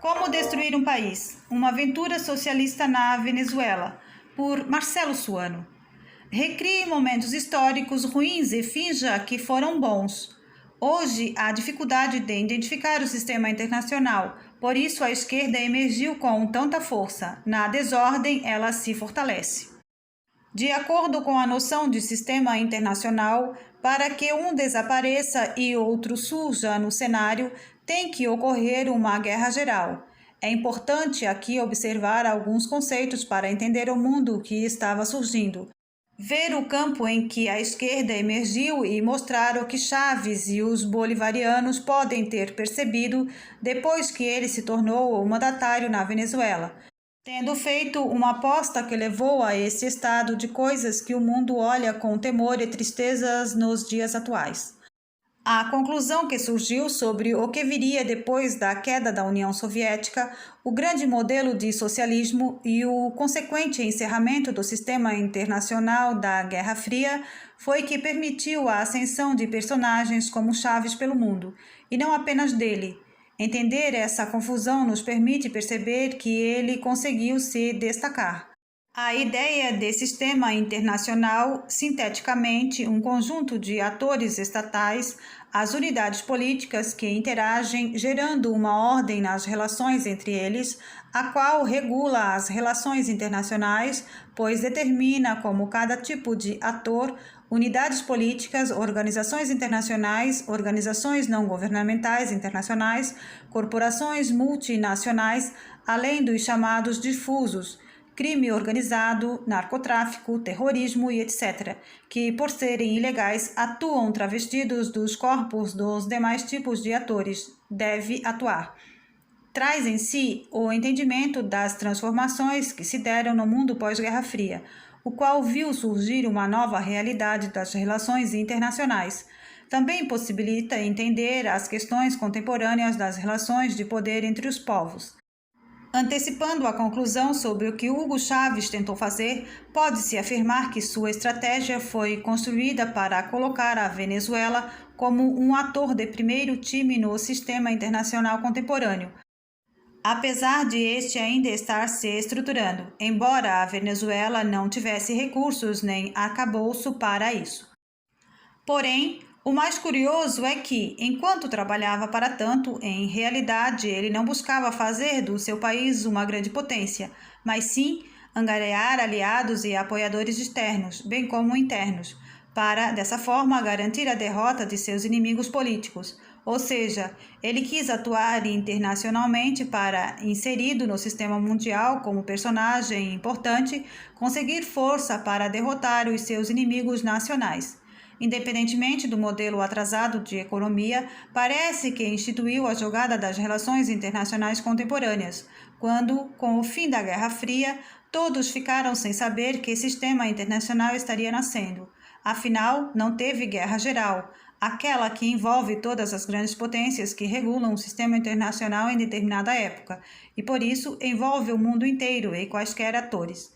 Como Destruir um País? Uma aventura socialista na Venezuela, por Marcelo Suano. Recrie momentos históricos ruins e finja que foram bons. Hoje, há dificuldade de identificar o sistema internacional, por isso a esquerda emergiu com tanta força. Na desordem, ela se fortalece. De acordo com a noção de sistema internacional, para que um desapareça e outro surja no cenário, tem que ocorrer uma guerra geral. É importante aqui observar alguns conceitos para entender o mundo que estava surgindo. Ver o campo em que a esquerda emergiu e mostrar o que Chávez e os bolivarianos podem ter percebido depois que ele se tornou o mandatário na Venezuela, tendo feito uma aposta que levou a esse estado de coisas que o mundo olha com temor e tristezas nos dias atuais. A conclusão que surgiu sobre o que viria depois da queda da União Soviética, o grande modelo de socialismo e o consequente encerramento do sistema internacional da Guerra Fria foi que permitiu a ascensão de personagens como Chávez pelo mundo, e não apenas dele. Entender essa confusão nos permite perceber que ele conseguiu se destacar. A ideia de sistema internacional, sinteticamente, um conjunto de atores estatais, as unidades políticas que interagem, gerando uma ordem nas relações entre eles, a qual regula as relações internacionais, pois determina como cada tipo de ator, unidades políticas, organizações internacionais, organizações não governamentais internacionais, corporações multinacionais, além dos chamados difusos, crime organizado, narcotráfico, terrorismo e etc., que, por serem ilegais, atuam travestidos dos corpos dos demais tipos de atores, deve atuar. Traz em si o entendimento das transformações que se deram no mundo pós-Guerra Fria, o qual viu surgir uma nova realidade das relações internacionais. Também possibilita entender as questões contemporâneas das relações de poder entre os povos. Antecipando a conclusão sobre o que Hugo Chávez tentou fazer, pode-se afirmar que sua estratégia foi construída para colocar a Venezuela como um ator de primeiro time no sistema internacional contemporâneo, apesar de este ainda estar se estruturando, embora a Venezuela não tivesse recursos nem arcabouço para isso. Porém, o mais curioso é que, enquanto trabalhava para tanto, em realidade ele não buscava fazer do seu país uma grande potência, mas sim angariar aliados e apoiadores externos, bem como internos, para, dessa forma, garantir a derrota de seus inimigos políticos. Ou seja, ele quis atuar internacionalmente para, inserido no sistema mundial como personagem importante, conseguir força para derrotar os seus inimigos nacionais. Independentemente do modelo atrasado de economia, parece que instituiu a jogada das relações internacionais contemporâneas, quando, com o fim da Guerra Fria, todos ficaram sem saber que sistema internacional estaria nascendo. Afinal, não teve guerra geral, aquela que envolve todas as grandes potências que regulam o sistema internacional em determinada época, e por isso envolve o mundo inteiro e quaisquer atores.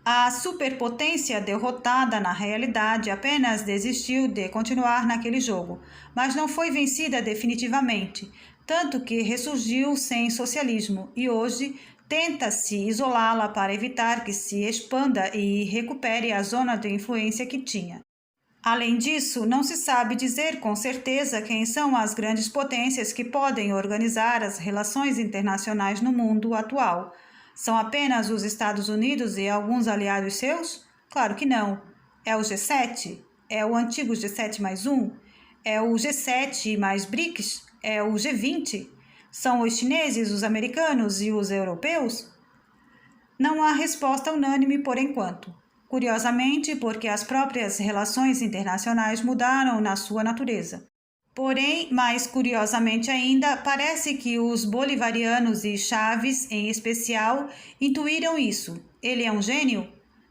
A superpotência derrotada na realidade apenas desistiu de continuar naquele jogo, mas não foi vencida definitivamente, tanto que ressurgiu sem socialismo e hoje tenta-se isolá-la para evitar que se expanda e recupere a zona de influência que tinha. Além disso, não se sabe dizer com certeza quem são as grandes potências que podem organizar as relações internacionais no mundo atual. São apenas os Estados Unidos e alguns aliados seus? Claro que não. É o G7? É o antigo G7+1? É o G7 mais BRICS? É o G20? São os chineses, os americanos e os europeus? Não há resposta unânime por enquanto. Curiosamente, porque as próprias relações internacionais mudaram na sua natureza. Porém, mais curiosamente ainda, parece que os bolivarianos e Chávez, em especial, intuíram isso. Ele é um gênio?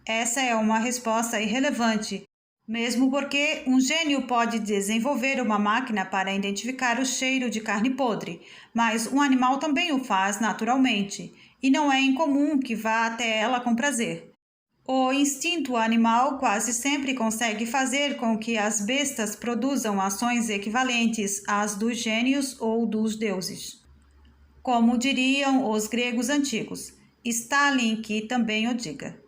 Essa é uma resposta irrelevante, mesmo porque um gênio pode desenvolver uma máquina para identificar o cheiro de carne podre, mas um animal também o faz naturalmente, e não é incomum que vá até ela com prazer. O instinto animal quase sempre consegue fazer com que as bestas produzam ações equivalentes às dos gênios ou dos deuses. como diriam os gregos antigos, Stalin que também o diga.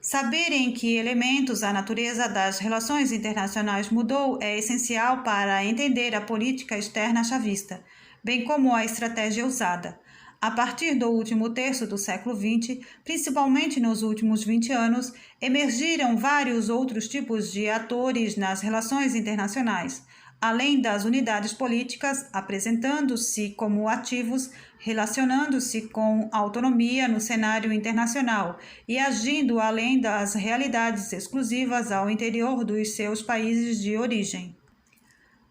Saber em que elementos a natureza das relações internacionais mudou é essencial para entender a política externa chavista, bem como a estratégia usada. A partir do último terço do século XX, principalmente nos últimos 20 anos, emergiram vários outros tipos de atores nas relações internacionais, além das unidades políticas, apresentando-se como ativos, relacionando-se com autonomia no cenário internacional e agindo além das realidades exclusivas ao interior dos seus países de origem.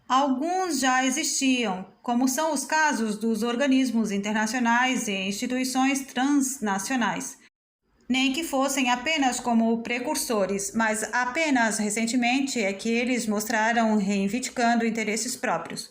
Alguns já existiam, como são os casos dos organismos internacionais e instituições transnacionais, nem que fossem apenas como precursores, mas apenas recentemente é que eles mostraram reivindicando interesses próprios.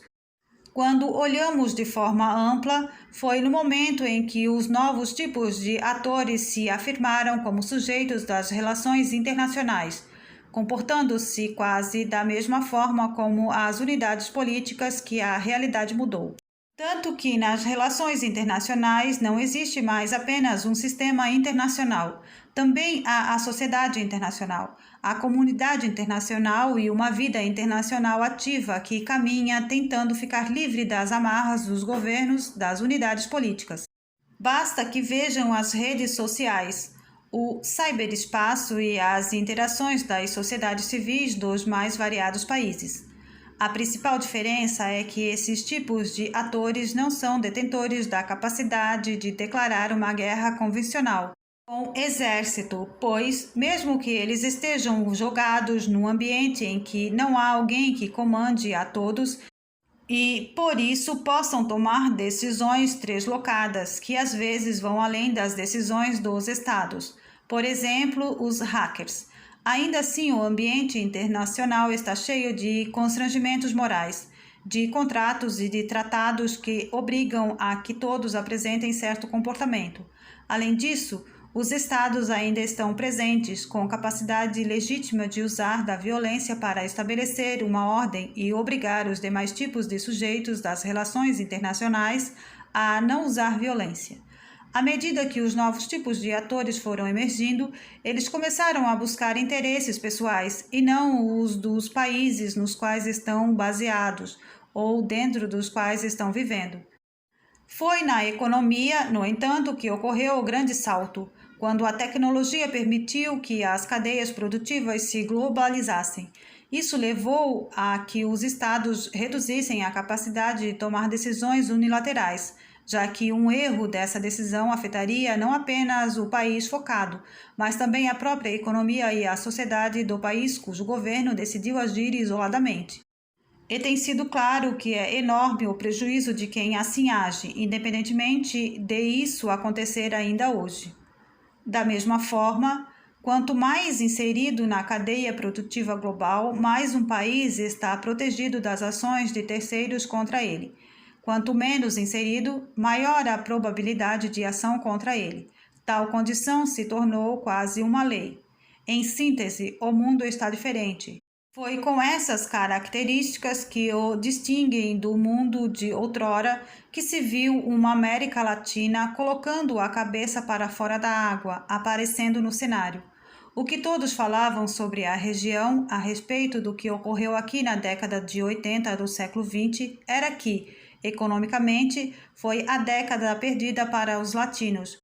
Quando olhamos de forma ampla, foi no momento em que os novos tipos de atores se afirmaram como sujeitos das relações internacionais, comportando-se quase da mesma forma como as unidades políticas que a realidade mudou. Tanto que nas relações internacionais não existe mais apenas um sistema internacional, também há a sociedade internacional, a comunidade internacional e uma vida internacional ativa que caminha tentando ficar livre das amarras dos governos, das unidades políticas. Basta que vejam as redes sociais, o ciberespaço e as interações das sociedades civis dos mais variados países. A principal diferença é que esses tipos de atores não são detentores da capacidade de declarar uma guerra convencional com exército, pois, mesmo que eles estejam jogados num ambiente em que não há alguém que comande a todos e, por isso, possam tomar decisões deslocadas, que às vezes vão além das decisões dos estados. Por exemplo, os hackers. Ainda assim, o ambiente internacional está cheio de constrangimentos morais, de contratos e de tratados que obrigam a que todos apresentem certo comportamento. Além disso, os estados ainda estão presentes, com capacidade legítima de usar da violência para estabelecer uma ordem e obrigar os demais tipos de sujeitos das relações internacionais a não usar violência. À medida que os novos tipos de atores foram emergindo, eles começaram a buscar interesses pessoais e não os dos países nos quais estão baseados ou dentro dos quais estão vivendo. Foi na economia, no entanto, que ocorreu o grande salto, quando a tecnologia permitiu que as cadeias produtivas se globalizassem. Isso levou a que os estados reduzissem a capacidade de tomar decisões unilaterais, já que um erro dessa decisão afetaria não apenas o país focado, mas também a própria economia e a sociedade do país cujo governo decidiu agir isoladamente. E tem sido claro que é enorme o prejuízo de quem assim age, independentemente de isso acontecer ainda hoje. Da mesma forma, quanto mais inserido na cadeia produtiva global, mais um país está protegido das ações de terceiros contra ele. Quanto menos inserido, maior a probabilidade de ação contra ele. Tal condição se tornou quase uma lei. Em síntese, o mundo está diferente. Foi com essas características que o distinguem do mundo de outrora que se viu uma América Latina colocando a cabeça para fora da água, aparecendo no cenário. O que todos falavam sobre a região a respeito do que ocorreu aqui na década de 80 do século XX era que, economicamente, foi a década perdida para os latinos.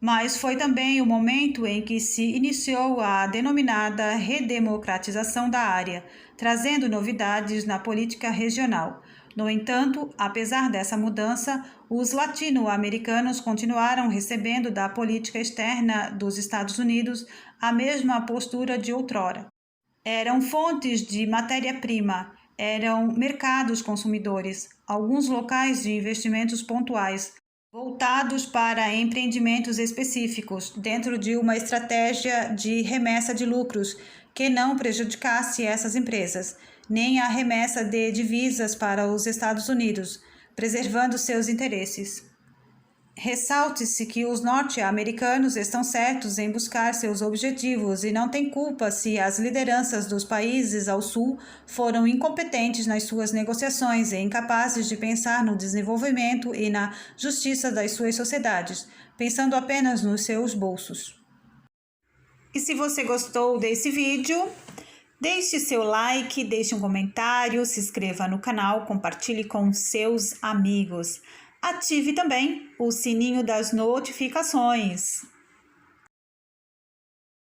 Mas foi também o momento em que se iniciou a denominada redemocratização da área, trazendo novidades na política regional. No entanto, apesar dessa mudança, os latino-americanos continuaram recebendo da política externa dos Estados Unidos a mesma postura de outrora. Eram fontes de matéria-prima, eram mercados consumidores, alguns locais de investimentos pontuais, voltados para empreendimentos específicos, dentro de uma estratégia de remessa de lucros que não prejudicasse essas empresas, nem a remessa de divisas para os Estados Unidos, preservando seus interesses. Ressalte-se que os norte-americanos estão certos em buscar seus objetivos e não têm culpa se as lideranças dos países ao sul foram incompetentes nas suas negociações e incapazes de pensar no desenvolvimento e na justiça das suas sociedades, pensando apenas nos seus bolsos. E se você gostou desse vídeo, deixe seu like, deixe um comentário, se inscreva no canal, compartilhe com seus amigos. Ative também o sininho das notificações.